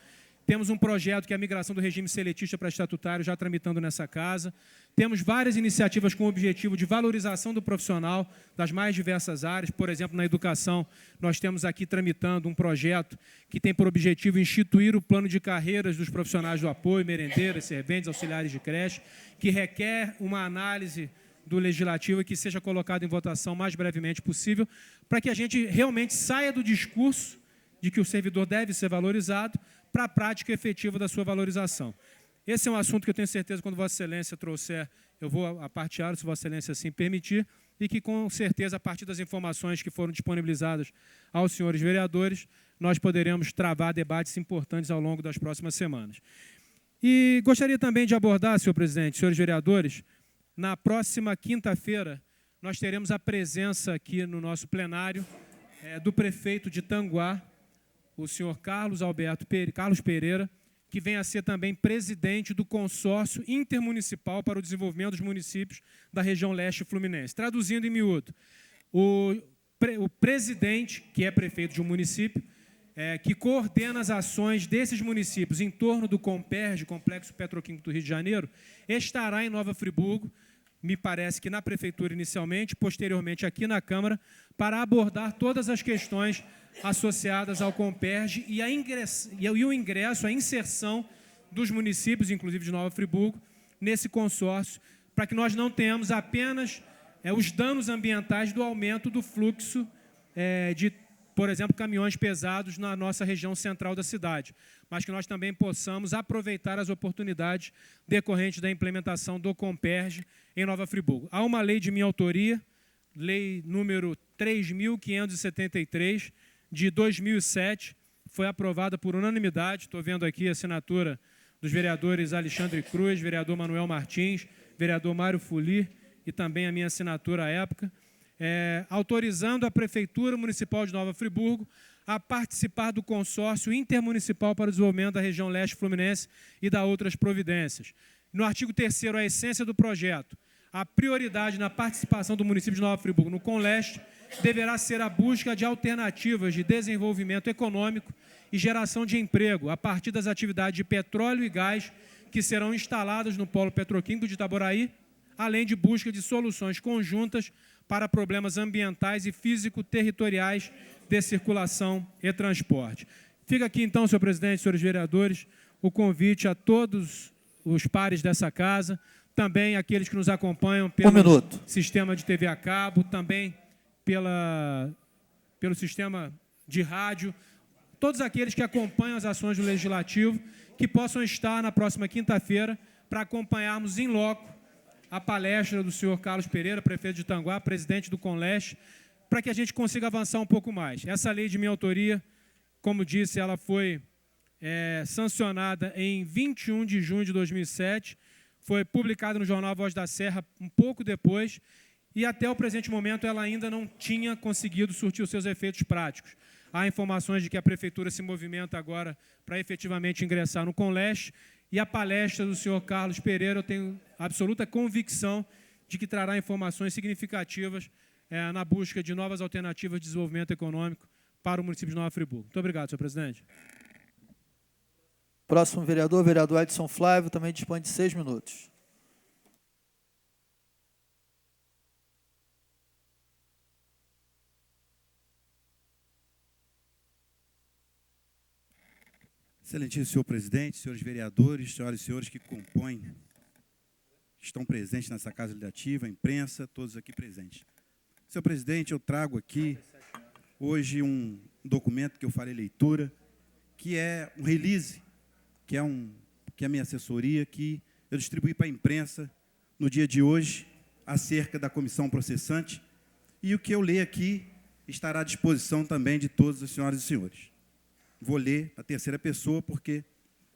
Temos um projeto que é a migração do regime seletista para estatutário já tramitando nessa casa. Temos várias iniciativas com o objetivo de valorização do profissional das mais diversas áreas. Por exemplo, na educação, nós temos aqui tramitando um projeto que tem por objetivo instituir o plano de carreiras dos profissionais do apoio, merendeiras, serventes, auxiliares de creche, que requer uma análise do Legislativo e que seja colocado em votação o mais brevemente possível, para que a gente realmente saia do discurso de que o servidor deve ser valorizado para a prática efetiva da sua valorização. Esse é um assunto que eu tenho certeza, quando Vossa Excelência trouxer, eu vou apartear, se Vossa Excelência assim permitir, e que, com certeza, a partir das informações que foram disponibilizadas aos senhores vereadores, nós poderemos travar debates importantes ao longo das próximas semanas. E gostaria também de abordar, senhor presidente, senhores vereadores, na próxima quinta-feira, nós teremos a presença aqui no nosso plenário do prefeito de Tanguá, o senhor Carlos Pereira, que vem a ser também presidente do Consórcio Intermunicipal para o Desenvolvimento dos Municípios da região leste fluminense. Traduzindo em miúdo, o presidente, que é prefeito de um município, que coordena as ações desses municípios em torno do Comperj, Complexo Petroquímico do Rio de Janeiro, estará em Nova Friburgo, me parece que na Prefeitura inicialmente, posteriormente aqui na Câmara, para abordar todas as questões associadas ao Comperj e o ingresso, a inserção dos municípios, inclusive de Nova Friburgo, nesse consórcio, para que nós não tenhamos apenas os danos ambientais do aumento do fluxo de, por exemplo, caminhões pesados na nossa região central da cidade, mas que nós também possamos aproveitar as oportunidades decorrentes da implementação do Comperj em Nova Friburgo. Há uma lei de minha autoria, lei número 3.573, de 2007, foi aprovada por unanimidade. Estou vendo aqui a assinatura dos vereadores Alexandre Cruz, vereador Manuel Martins, vereador Mário Fuli e também a minha assinatura à época, autorizando a Prefeitura Municipal de Nova Friburgo a participar do Consórcio Intermunicipal para o Desenvolvimento da região leste fluminense e da outras providências. No artigo 3º, a essência do projeto, a prioridade na participação do município de Nova Friburgo no Conleste deverá ser a busca de alternativas de desenvolvimento econômico e geração de emprego a partir das atividades de petróleo e gás que serão instaladas no polo petroquímico de Itaboraí, além de busca de soluções conjuntas para problemas ambientais e físico-territoriais de circulação e transporte. Fica aqui, então, senhor presidente, senhores vereadores, o convite a todos os pares dessa casa, também aqueles que nos acompanham pelo sistema de TV a cabo, também pelo sistema de rádio, todos aqueles que acompanham as ações do Legislativo, que possam estar na próxima quinta-feira para acompanharmos em loco a palestra do senhor Carlos Pereira, prefeito de Tanguá, presidente do Conleste, para que a gente consiga avançar um pouco mais. Essa lei de minha autoria, como disse, ela foi sancionada em 21 de junho de 2007, foi publicada no jornal Voz da Serra um pouco depois, e até o presente momento ela ainda não tinha conseguido surtir os seus efeitos práticos. Há informações de que a Prefeitura se movimenta agora para efetivamente ingressar no Conleste, e a palestra do senhor Carlos Pereira, eu tenho absoluta convicção de que trará informações significativas na busca de novas alternativas de desenvolvimento econômico para o município de Nova Friburgo. Muito obrigado, senhor presidente. Próximo vereador, vereador Edson Flávio, também dispõe de 6 minutos. Excelentíssimo senhor presidente, senhores vereadores, senhoras e senhores que compõem, que estão presentes nessa Casa Legislativa, a imprensa, todos aqui presentes. Senhor presidente, eu trago aqui hoje um documento que eu farei leitura, que é um release, que é a minha assessoria, que eu distribuí para a imprensa no dia de hoje, acerca da comissão processante, e o que eu ler aqui estará à disposição também de todas as senhoras e senhores. Vou ler a terceira pessoa, porque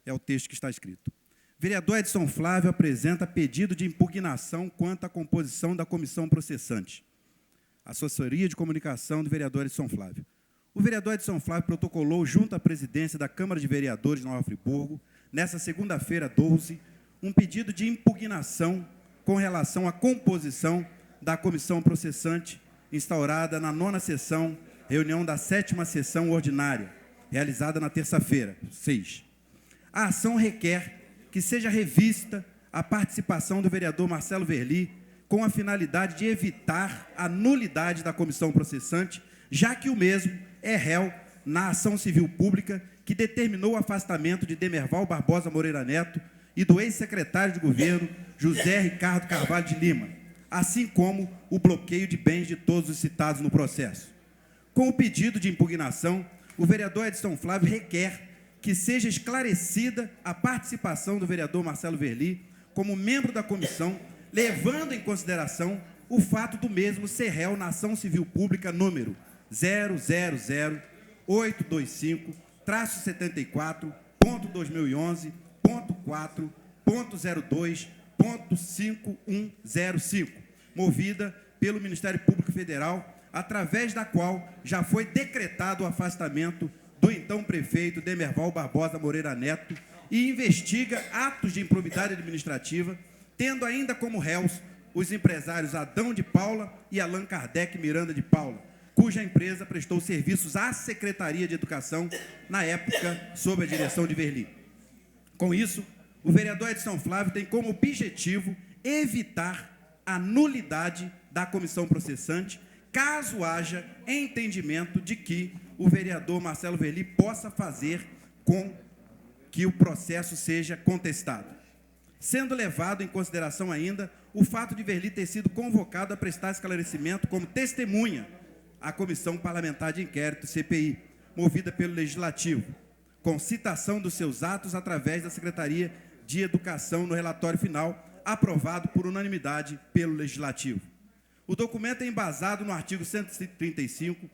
é o texto que está escrito. Vereador Edson Flávio apresenta pedido de impugnação quanto à composição da comissão processante. Assessoria de comunicação do vereador Edson Flávio. O vereador Edson Flávio protocolou junto à presidência da Câmara de Vereadores de Nova Friburgo, nesta segunda-feira, 12, um pedido de impugnação com relação à composição da comissão processante instaurada na 9ª sessão, reunião da 7ª sessão ordinária, realizada na terça-feira, 6. A ação requer que seja revista a participação do vereador Marcelo Verli com a finalidade de evitar a nulidade da comissão processante, já que o mesmo é réu na ação civil pública que determinou o afastamento de Demerval Barbosa Moreira Neto e do ex-secretário de governo José Ricardo Carvalho de Lima, assim como o bloqueio de bens de todos os citados no processo. Com o pedido de impugnação, o vereador Edson Flávio requer que seja esclarecida a participação do vereador Marcelo Verli como membro da comissão, levando em consideração o fato do mesmo ser réu na ação civil pública número 000-825-374.2011.4.02.5105, movida pelo Ministério Público Federal, através da qual já foi decretado o afastamento do então prefeito Demerval Barbosa Moreira Neto e investiga atos de improbidade administrativa, tendo ainda como réus os empresários Adão de Paula e Allan Kardec Miranda de Paula, cuja empresa prestou serviços à Secretaria de Educação, na época, sob a direção de Verli. Com isso, o vereador Edson Flávio tem como objetivo evitar a nulidade da comissão processante, caso haja entendimento de que o vereador Marcelo Verli possa fazer com que o processo seja contestado. Sendo levado em consideração ainda o fato de Verli ter sido convocado a prestar esclarecimento como testemunha à Comissão Parlamentar de Inquérito, CPI, movida pelo Legislativo, com citação dos seus atos através da Secretaria de Educação no relatório final, aprovado por unanimidade pelo Legislativo. O documento é embasado no artigo 135,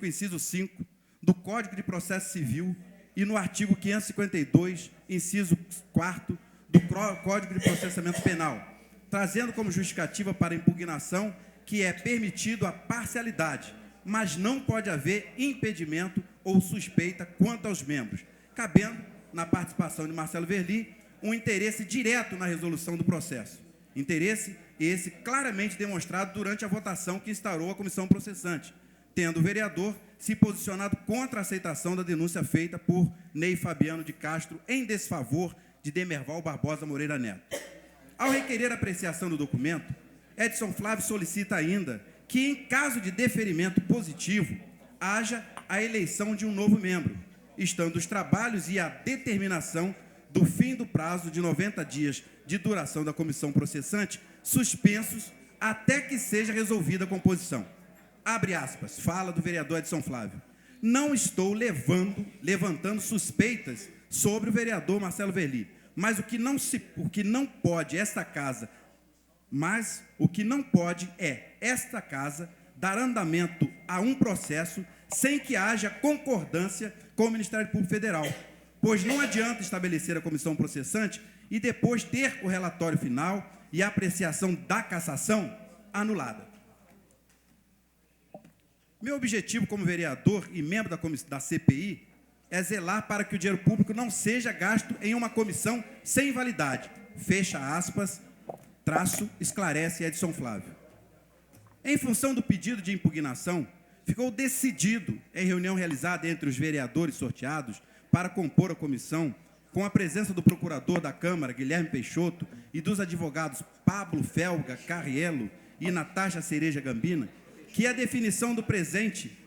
inciso 5, do Código de Processo Civil e no artigo 552, inciso 4, do Código de Processamento Penal, trazendo como justificativa para impugnação que é permitido a parcialidade, mas não pode haver impedimento ou suspeita quanto aos membros, cabendo, na participação de Marcelo Verli, um interesse direto na resolução do processo. Interesse esse claramente demonstrado durante a votação que instaurou a comissão processante, tendo o vereador se posicionado contra a aceitação da denúncia feita por Ney Fabiano de Castro em desfavor de Demerval Barbosa Moreira Neto. Ao requerer a apreciação do documento, Edson Flávio solicita ainda que, em caso de deferimento positivo, haja a eleição de um novo membro, estando os trabalhos e a determinação do fim do prazo de 90 dias de duração da comissão processante suspensos até que seja resolvida a composição. Abre aspas, fala do vereador Edson Flávio. Não estou levantando suspeitas sobre o vereador Marcelo Verli, mas o que não pode é esta casa dar andamento a um processo sem que haja concordância com o Ministério Público Federal, pois não adianta estabelecer a comissão processante e depois ter o relatório final e a apreciação da cassação anulada. Meu objetivo como vereador e membro da CPI é zelar para que o dinheiro público não seja gasto em uma comissão sem validade. Fecha aspas, esclarece Edson Flávio. Em função do pedido de impugnação, ficou decidido, em reunião realizada entre os vereadores sorteados para compor a comissão, com a presença do procurador da Câmara, Guilherme Peixoto, e dos advogados Pablo Felga Carriello e Natasha Cereja Gambina, que a definição do presidente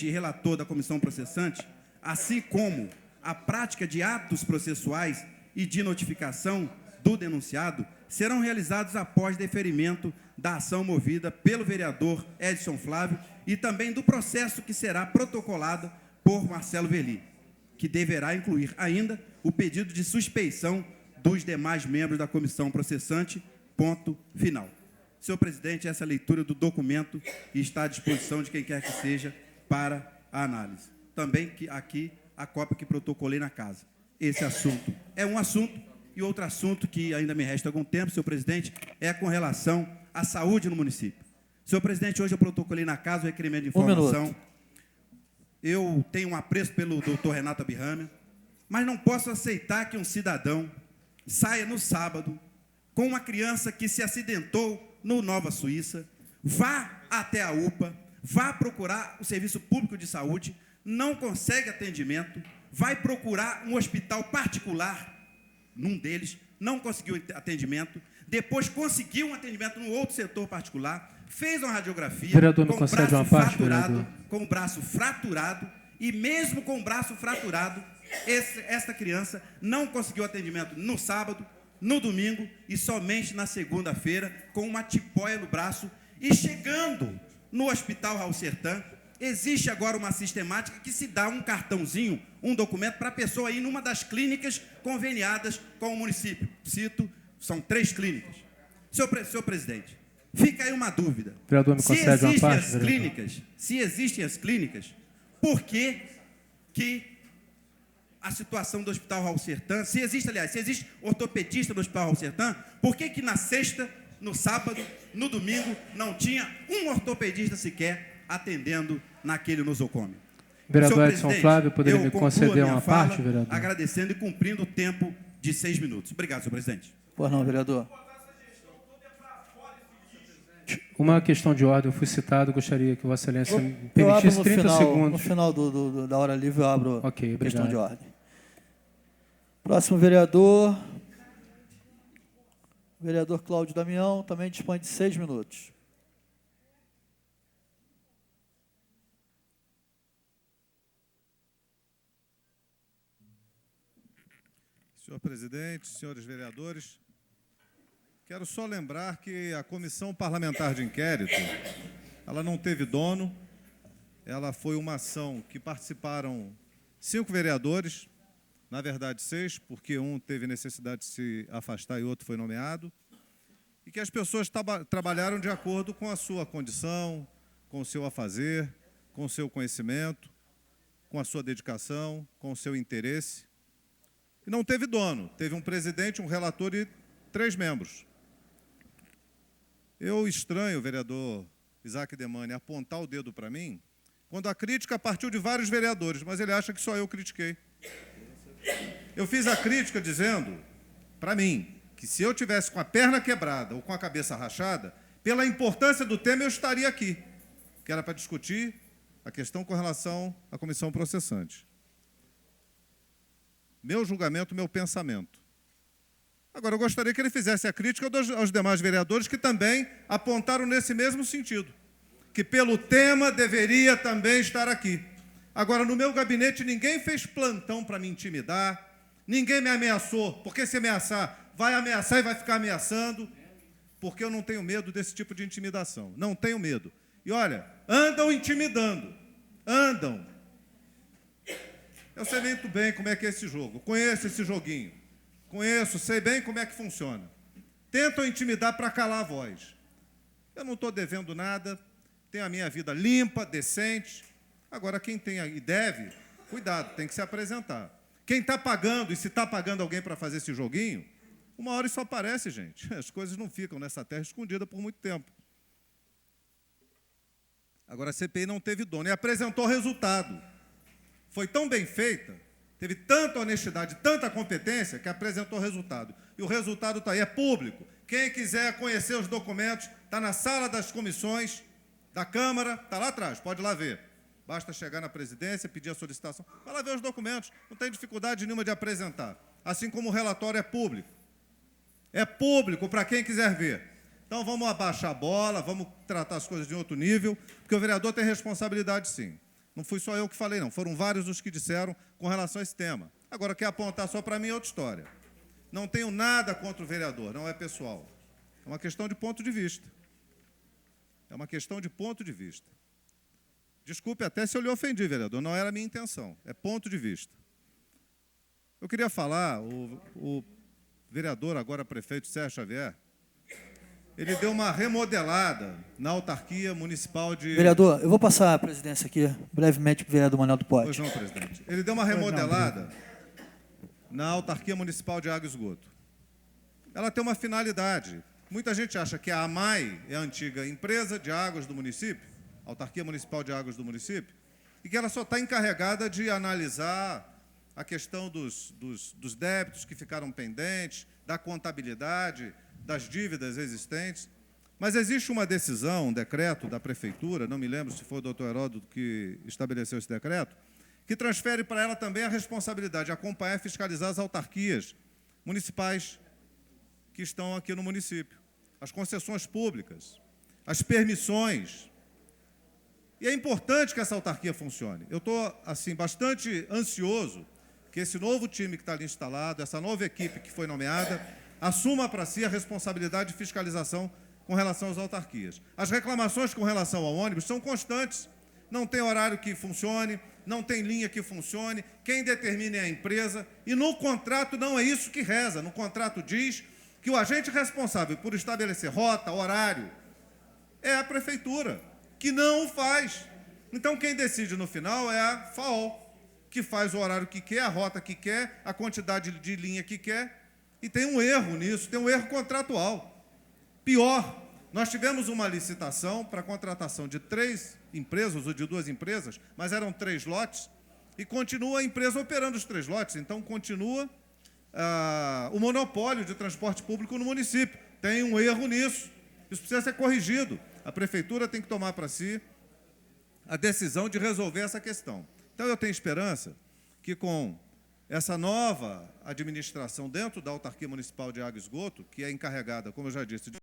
e relator da comissão processante, assim como a prática de atos processuais e de notificação do denunciado, serão realizados após deferimento da ação movida pelo vereador Edson Flávio e também do processo que será protocolado por Marcelo Verli, que deverá incluir ainda o pedido de suspeição dos demais membros da comissão processante, ponto final. Senhor presidente, essa é a leitura do documento e está à disposição de quem quer que seja para a análise. Também aqui a cópia que protocolei na casa. Esse assunto é um assunto, e outro assunto que ainda me resta algum tempo, senhor presidente, é com relação à saúde no município. Senhor presidente, hoje eu protocolei na casa o requerimento de informação. Eu tenho um apreço pelo doutor Renato Abirrâmia, mas não posso aceitar que um cidadão saia no sábado com uma criança que se acidentou no Nova Suíça, vá até a UPA, vá procurar o serviço público de saúde, não consegue atendimento, vai procurar um hospital particular, num deles, não conseguiu atendimento, depois conseguiu um atendimento no outro setor particular, fez uma radiografia, vereador, me concede uma parte, vereador. Com o braço fraturado, e mesmo com o braço fraturado, esta criança não conseguiu atendimento no sábado, no domingo e somente na segunda-feira, com uma tipóia no braço. E chegando no Hospital Raul Sertã, existe agora uma sistemática que se dá um cartãozinho, um documento para a pessoa ir numa das clínicas conveniadas com o município. Cito, são 3 clínicas. Senhor presidente, fica aí uma dúvida. Vereador, me concede uma parte, se existem as clínicas, por que a situação do Hospital Raul Sertã, se existe ortopedista no Hospital Raul Sertã, por que na sexta, no sábado, no domingo, não tinha um ortopedista sequer atendendo naquele nosocômio? Vereador Edson Flávio, poderia me conceder uma parte, vereador? Agradecendo e cumprindo o tempo de 6 minutos. Obrigado, senhor presidente. Pois não, vereador. Uma questão de ordem, eu fui citado, gostaria que Vossa Excelência me permitisse 30 segundos. No final da hora livre eu abro a questão obrigado. De ordem. Próximo vereador, vereador Cláudio Damião, também dispõe de 6 minutos. Senhor presidente, senhores vereadores, quero só lembrar que a Comissão Parlamentar de Inquérito, ela não teve dono, ela foi uma ação que participaram 5 vereadores, na verdade 6, porque um teve necessidade de se afastar e outro foi nomeado, e que as pessoas trabalharam de acordo com a sua condição, com o seu afazer, com o seu conhecimento, com a sua dedicação, com o seu interesse. E não teve dono, teve um presidente, um relator e 3 membros. Eu estranho o vereador Isaac Demani apontar o dedo para mim, quando a crítica partiu de vários vereadores, mas ele acha que só eu critiquei. Eu fiz a crítica dizendo, para mim, que se eu tivesse com a perna quebrada ou com a cabeça rachada, pela importância do tema eu estaria aqui, que era para discutir a questão com relação à comissão processante. Meu julgamento, meu pensamento. Agora, eu gostaria que ele fizesse a crítica aos demais vereadores que também apontaram nesse mesmo sentido, que pelo tema deveria também estar aqui. Agora, no meu gabinete, ninguém fez plantão para me intimidar, ninguém me ameaçou, porque se ameaçar, vai ameaçar e vai ficar ameaçando, porque eu não tenho medo desse tipo de intimidação, não tenho medo. E olha, andam intimidando, andam. Eu sei muito bem como é que é esse jogo, conheço esse joguinho, conheço, sei bem como é que funciona. Tentam intimidar para calar a voz. Eu não estou devendo nada, tenho a minha vida limpa, decente. Agora, quem tem e deve, cuidado, tem que se apresentar. Quem está pagando, e se está pagando alguém para fazer esse joguinho, uma hora isso aparece, gente. As coisas não ficam nessa terra escondida por muito tempo. Agora, a CPI não teve dono e apresentou resultado. Foi tão bem feita, teve tanta honestidade, tanta competência, que apresentou resultado. E o resultado está aí, é público. Quem quiser conhecer os documentos, está na sala das comissões da Câmara, está lá atrás, pode ir lá ver. Basta chegar na presidência, pedir a solicitação, vai lá ver os documentos, não tem dificuldade nenhuma de apresentar. Assim como o relatório é público. É público para quem quiser ver. Então vamos abaixar a bola, vamos tratar as coisas de outro nível, porque o vereador tem responsabilidade sim. Não fui só eu que falei, não. Foram vários os que disseram com relação a esse tema. Agora, quer apontar só para mim é outra história. Não tenho nada contra o vereador, não é pessoal. É uma questão de ponto de vista. É uma questão de ponto de vista. Desculpe até se eu lhe ofendi, vereador, não era a minha intenção. É ponto de vista. Eu queria falar, o vereador, agora prefeito Sérgio Xavier, ele deu uma remodelada na autarquia municipal de... Vereador, eu vou passar a presidência aqui, brevemente, para o vereador Manuel do Pote. Pois não, presidente. Ele deu uma remodelada na autarquia municipal de água e esgoto. Ela tem uma finalidade. Muita gente acha que a AMAI é a antiga empresa de águas do município, autarquia municipal de águas do município, e que ela só está encarregada de analisar a questão dos débitos que ficaram pendentes, da contabilidade, das dívidas existentes. Mas existe uma decisão, um decreto da prefeitura, não me lembro se foi o doutor Heródoto que estabeleceu esse decreto, que transfere para ela também a responsabilidade de acompanhar e fiscalizar as autarquias municipais que estão aqui no município, as concessões públicas, as permissões. E é importante que essa autarquia funcione. Eu estou, assim, bastante ansioso que esse novo time que está ali instalado, essa nova equipe que foi nomeada, assuma para si a responsabilidade de fiscalização com relação às autarquias. As reclamações com relação ao ônibus são constantes. Não tem horário que funcione, não tem linha que funcione, quem determina é a empresa, e no contrato não é isso que reza. No contrato diz que o agente responsável por estabelecer rota, horário, é a prefeitura, que não o faz. Então, quem decide no final é a FAO, que faz o horário que quer, a rota que quer, a quantidade de linha que quer, e tem um erro nisso, tem um erro contratual. Pior, nós tivemos uma licitação para a contratação de 3 empresas, ou de 2 empresas, mas eram 3 lotes, e continua a empresa operando os 3 lotes, então continua o monopólio de transporte público no município. Tem um erro nisso, isso precisa ser corrigido. A prefeitura tem que tomar para si a decisão de resolver essa questão. Então, eu tenho esperança que, com essa nova administração dentro da autarquia municipal de água e esgoto, que é encarregada, como eu já disse, de